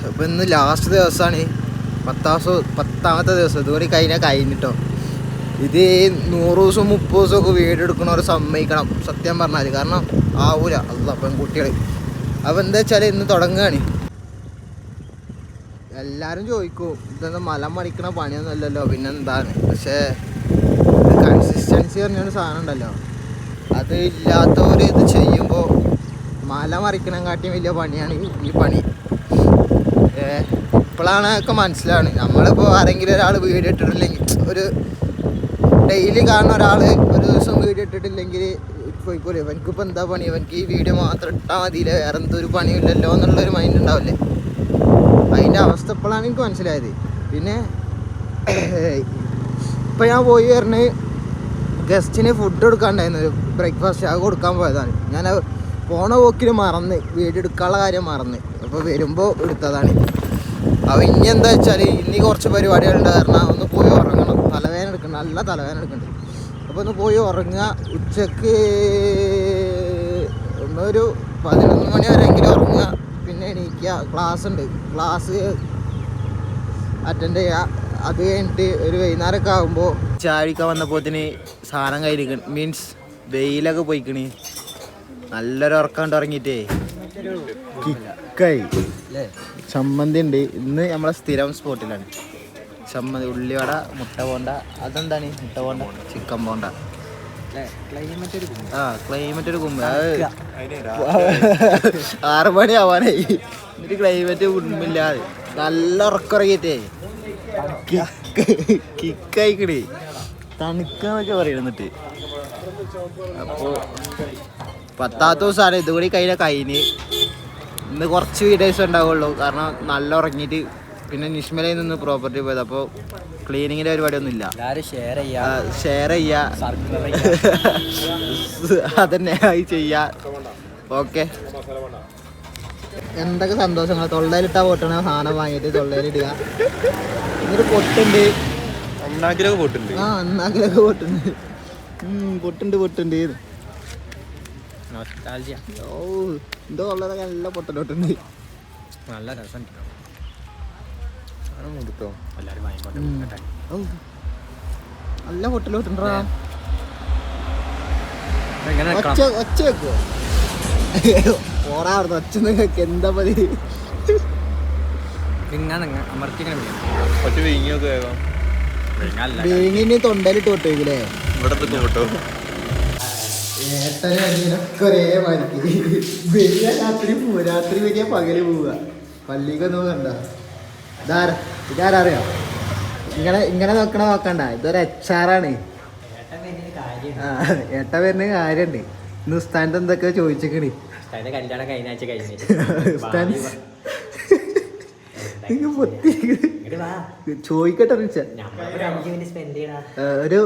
ഇപ്പം ഇന്ന് ലാസ്റ്റ് ദിവസമാണ്, പത്താമത്തെ ദിവസം. ഇതുകൂടി കഴിഞ്ഞിട്ടോ. ഇത് 100 ദിവസം 30 ദിവസമൊക്കെ വീടെടുക്കണവർ സമ്മതിക്കണം സത്യം പറഞ്ഞാൽ. കാരണം ആവൂല അല്ല പെൺകുട്ടികൾ. അപ്പം എന്താ വെച്ചാൽ ഇന്ന് തുടങ്ങുകയാണ്. എല്ലാവരും ചോദിക്കും ഇതെന്താ മലം മടിക്കണ പണിയൊന്നും അല്ലല്ലോ പിന്നെന്താണ്. പക്ഷേ കൺസിസ്റ്റൻസി പറഞ്ഞൊരു സാധനം ഉണ്ടല്ലോ, അത് ഇല്ലാത്തവർ ഇത് ചെയ്യുമ്പോൾ മല മറിക്കണം കാട്ടിയും വലിയ പണിയാണ് ഈ പണി. ഇപ്പോഴാണ് ഒക്കെ മനസ്സിലാണ്. നമ്മളിപ്പോൾ ആരെങ്കിലും ഒരാൾ വീഡിയോ ഇട്ടിട്ടില്ലെങ്കിൽ, ഒരു ഡെയിലി കാണുന്ന ഒരാൾ ഒരു ദിവസം വീഡിയോ ഇട്ടിട്ടില്ലെങ്കിൽ പോയിക്കോളൂ, ഇവനക്കിപ്പോൾ എന്താ പണി, ഇവനക്ക് ഈ വീഡിയോ മാത്രം ഇട്ടാൽ മതിയില്ലേ, വേറെ എന്തൊരു പണിയില്ലല്ലോ എന്നുള്ളൊരു മൈൻഡ് ഉണ്ടാവില്ലേ. അതിൻ്റെ അവസ്ഥ ഇപ്പോഴാണ് എനിക്ക് മനസ്സിലായത്. പിന്നെ ഇപ്പം ഞാൻ പോയി പറഞ്ഞ് ഗസ്റ്റിന് ഫുഡ് കൊടുക്കാണ്ടായിരുന്നു, ഒരു ബ്രേക്ക്ഫാസ്റ്റ് അത് കൊടുക്കാൻ പോയതാണ്. ഞാൻ പോണ പോക്കിൽ മറന്ന് വീഡിയോ എടുക്കാനുള്ള കാര്യം മറന്ന്. അപ്പോൾ വരുമ്പോൾ എടുത്തതാണ്. അപ്പോൾ ഇനി എന്താ വെച്ചാൽ ഇനി കുറച്ച് പരിപാടികളുണ്ട്. കാരണം ഒന്ന് പോയി ഉറങ്ങണം, തലവേദന എടുക്കണം, നല്ല തലവേദന എടുക്കുന്നുണ്ട്. അപ്പോൾ ഒന്ന് പോയി ഉറങ്ങുക. ഉച്ചക്ക് ഒന്നൊരു 11 മണി വരെയെങ്കിലും ഉറങ്ങുക. പിന്നെ എണീക്കുക, ക്ലാസ് ഉണ്ട്, ക്ലാസ് അറ്റൻഡ് ചെയ്യുക. അത് കഴിഞ്ഞിട്ട് ഒരു വൈകുന്നേരമൊക്കെ ആകുമ്പോൾ ചാഴിക്കാൻ വന്നപ്പോത്തിന് സാധനം കയ്യിൽ മീൻസ് വെയിലൊക്കെ പോയിക്കണ്. നല്ലൊരു ഉറക്കം ഉറങ്ങിയിട്ടേ കിക്കായി. ചമ്മന്തി ഉണ്ട് ഇന്ന് നമ്മളെ സ്ഥിരം സ്പോട്ടിലാണ്. ചമ്മന്തി, ഉള്ളിവട, മുട്ട പോണ്ട. അതെന്താണ് മുട്ട പോണ്ട? ചിക്കൻ പോണ്ട. ക്ലൈമറ്റ് ഒരു കുമ്പ. 6 മണി ആവാനായി എന്നിട്ട് ക്ലൈമറ്റ് കുമ്പില്ലാതെ നല്ല ഉറക്കിറങ്ങിയിട്ടേ കിക്കായിക്കണേ. തണുക്കാന്നൊക്കെ പറയണം. എന്നിട്ട് അപ്പോൾ 10ാമത്തെ ദിവസമാണ്. ഇതുകൂടി കഴിഞ്ഞ് ഇന്ന് കുറച്ച് വീഡിയോസ് ഉണ്ടാവുള്ളൂ. കാരണം നല്ല ഉറങ്ങിയിട്ട് പിന്നെ നിഷ്മലയിൽ നിന്ന് പ്രോപ്പർട്ടി പോയത്. അപ്പോൾ ക്ലീനിങ്ങിൻ്റെ പരിപാടിയൊന്നും ഇല്ല. ഷെയർ ചെയ്യുക അതന്നെ ആയി ചെയ്യുക. ഓക്കെ, എന്തൊക്കെ സന്തോഷങ്ങൾ. തൊള്ളയിലിട്ടാ പൊട്ടണ സാധനം വാങ്ങിയിട്ട് തൊള്ളയിലിടുക. എന്നിട്ട് പൊട്ടുണ്ട്, അണ്ണാക്കിലൊക്കെ പൊട്ടുണ്ട്. പൊട്ടുണ്ട്. ഓ എന്തോ ഉള്ളതൊക്കെ നല്ല പൊട്ടലോട്ടുണ്ട്. നല്ല രസം. നല്ല പൊട്ടലോട്ടുണ്ടാ. ഒച്ച വെക്കോ ഓടാ ഒച്ച നിങ്ങൾക്ക് എന്താ മതി. വേങ്ങിന് തൊണ്ടയിലിട്ട് പൊട്ടേക്കില്ലേ. ഏട്ടനെ അനിയനൊക്കെ ഒരേ മാതിരി വലിയ രാത്രി പോവുക, രാത്രി വലിയ പകല് പോവുക. പള്ളിക്കൊന്നും കണ്ട ഇതാരറിയോ? ഇങ്ങനെ നോക്കണ്ട. ഇതൊരു HR ആണ്. ഏട്ട വരുന്ന കാര്യണ്ട്. ഇന്ന് ഉസ്താൻ്റെ എന്തൊക്കെ ചോദിച്ചിക്കണി. ചോദിക്കട്ടെ. ഒരു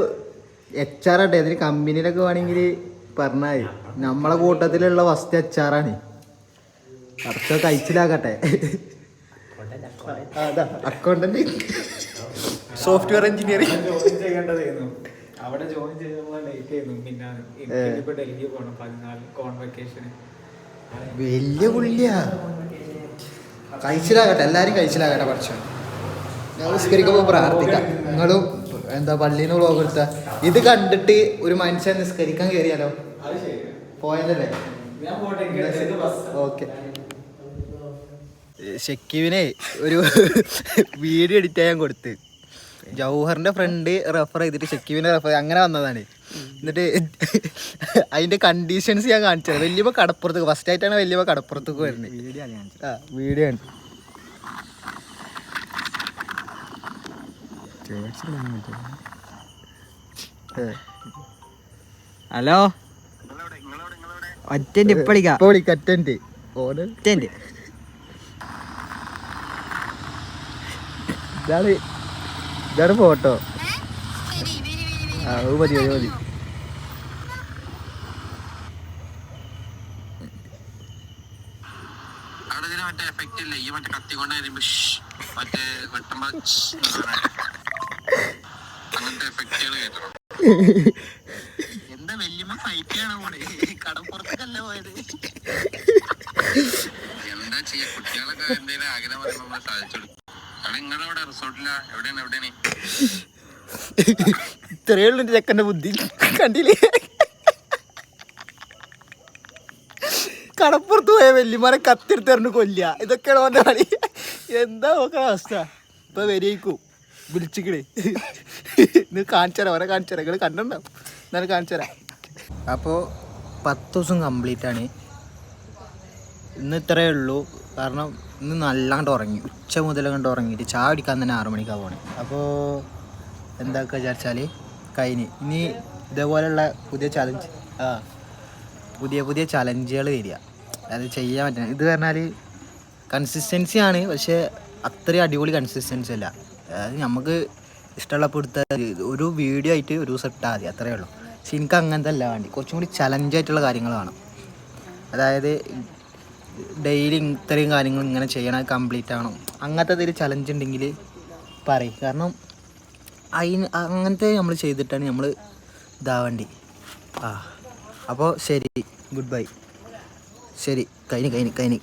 HR ആട്ടെ. അതിന് കമ്പനിയിലൊക്കെ വേണമെങ്കിൽ പറഞ്ഞാൽ നമ്മളെ കൂട്ടത്തിലുള്ള ഫസ്റ്റ് HR ആണ്. അടുത്ത കഴിച്ചിലാകട്ടെ. അക്കൗണ്ടന്റ്, സോഫ്റ്റ്വെയർ എഞ്ചിനീയറിംഗ് അവിടെ ജോയിൻ ചെയ്തപ്പോൾ ലേറ്റ് ആയിരുന്നു. പിന്നെ ഇപ്പൊ ഡൽഹി പോകണം 14 കോൺവെക്കേഷന്. വലിയ പുള്ളിയാ. കഴിച്ചിലാകട്ടെ, എല്ലാരും കഴിച്ചിലാകട്ടെ. പക്ഷേ നിസ്കരിക്കുമ്പോൾ പ്രാർത്ഥിക്കാം. നിങ്ങളും എന്താ പള്ളിയിൽ നിന്ന് വ്ളോഗ് എടുത്ത ഇത് കണ്ടിട്ട് ഒരു മനുഷ്യൻ നിസ്കരിക്കാൻ കയറിയാലോ. പോയതല്ലേ? ഓക്കെ. ഷക്കീവിനെ ഒരു വീഡിയോ എഡിറ്റ് ചെയ്യാൻ കൊടുത്ത് ജൗഹറിന്റെ ഫ്രണ്ട് റെഫർ ചെയ്തിട്ട് ഷക്കീവിനെ റെഫർ അങ്ങനെ വന്നതാണ്. എന്നിട്ട് അതിന്റെ കണ്ടീഷൻസ് ഞാൻ കാണിച്ചത്. വലിയപ്പോൾ കടപ്പുറത്തേക്ക് ഫസ്റ്റ് ആയിട്ടാണ് വലിയപ്പോൾ കടപ്പുറത്തേക്ക് വരുന്നത്. വീഡിയോ ആണ്. ഹലോ, ഒറ്റൻ്റെ ഇപ്പൊ വിളിക്കറ്റന്റ് ഇതാണ് ഫോട്ടോ. മതി. മറ്റേ എഫക്റ്റ് ഇല്ല, ഈ മറ്റേ കത്തിക്കൊണ്ട് മറ്റേ വെട്ടുമ്പോ അങ്ങനത്തെ എഫക്റ്റുകൾ കേട്ടോ. എന്താ വല്യമ്മ ഫൈറ്റ് ചെയ്യണ പോലെ കടപ്പുറത്തേക്കല്ല പോയത്. എന്താ ചെയ്യാ കുട്ടികളൊക്കെ എന്തെങ്കിലും ആഗ്രഹം പറയുമ്പോൾ നമ്മൾ സാധിച്ചു കൊടുക്കും. അവിടെ നിങ്ങളവിടെ റിസോർട്ടിലാ എവിടെയാണ് ഇത്രയേ ഉള്ളൂ എൻ്റെ ചെക്കൻ്റെ ബുദ്ധി കണ്ടില്ലേ. കടപ്പുറത്ത് പോയ വല്യമാരെ കത്തിയെടുത്തെറിഞ്ഞ് കൊല്ലുക, ഇതൊക്കെയാണ് അവൻ്റെ കളി. എന്താ നോക്കണ അവസ്ഥ. ഇപ്പൊ വരികയും വിളിച്ചിക്കണേ ഇത് കാണിച്ചുതരാം, അവരെ കാണിച്ചുതരാം, നിങ്ങൾ കണ്ടിട്ടുണ്ടാവും, എന്നാലും കാണിച്ചുതരാം. അപ്പോൾ 10 ദിവസം കംപ്ലീറ്റ് ആണ്. ഇന്ന് ഇത്രയേ ഉള്ളൂ. കാരണം ഇന്ന് നല്ലാണ്ട് ഉറങ്ങി, ഉച്ച മുതൽ കണ്ട് ഉറങ്ങിയിട്ട് ചായ കുടിക്കാൻ തന്നെ 6 മണിക്കാണ് പോണേ. അപ്പോൾ എന്താക്കുക വിചാരിച്ചാൽ കഴിഞ്ഞ് ഇനി ഇതേപോലെയുള്ള പുതിയ ചലഞ്ച് പുതിയ ചലഞ്ചുകൾ വരിക, അത് ചെയ്യാൻ പറ്റുന്നത്. ഇത് പറഞ്ഞാൽ കൺസിസ്റ്റൻസി ആണ്, പക്ഷേ അത്രയും അടിപൊളി കൺസിസ്റ്റൻസി അല്ല. അതായത് നമുക്ക് ഇഷ്ടമുള്ളപ്പോൾ എടുത്ത ഒരു വീഡിയോ ആയിട്ട് ഒരു ദിവസം ഇട്ടാൽ മതി, അത്രയേ ഉള്ളൂ. പക്ഷെ എനിക്ക് അങ്ങനത്തെ അല്ല വേണ്ടി, കുറച്ചും കൂടി ചലഞ്ചായിട്ടുള്ള കാര്യങ്ങൾ വേണം. അതായത് ഡെയിലി ഇത്രയും കാര്യങ്ങൾ ഇങ്ങനെ ചെയ്യണം, കംപ്ലീറ്റ് ആവണം, അങ്ങനത്തെ എന്തെങ്കിലും ചലഞ്ച് ഉണ്ടെങ്കിൽ പറയും. കാരണം അങ്ങനത്തെ നമ്മൾ ചെയ്തിട്ടാണ് നമ്മൾ ഇതാവേണ്ടി. അപ്പോൾ ശരി, ഗുഡ് ബൈ. ശരി, കഴിഞ്ഞ്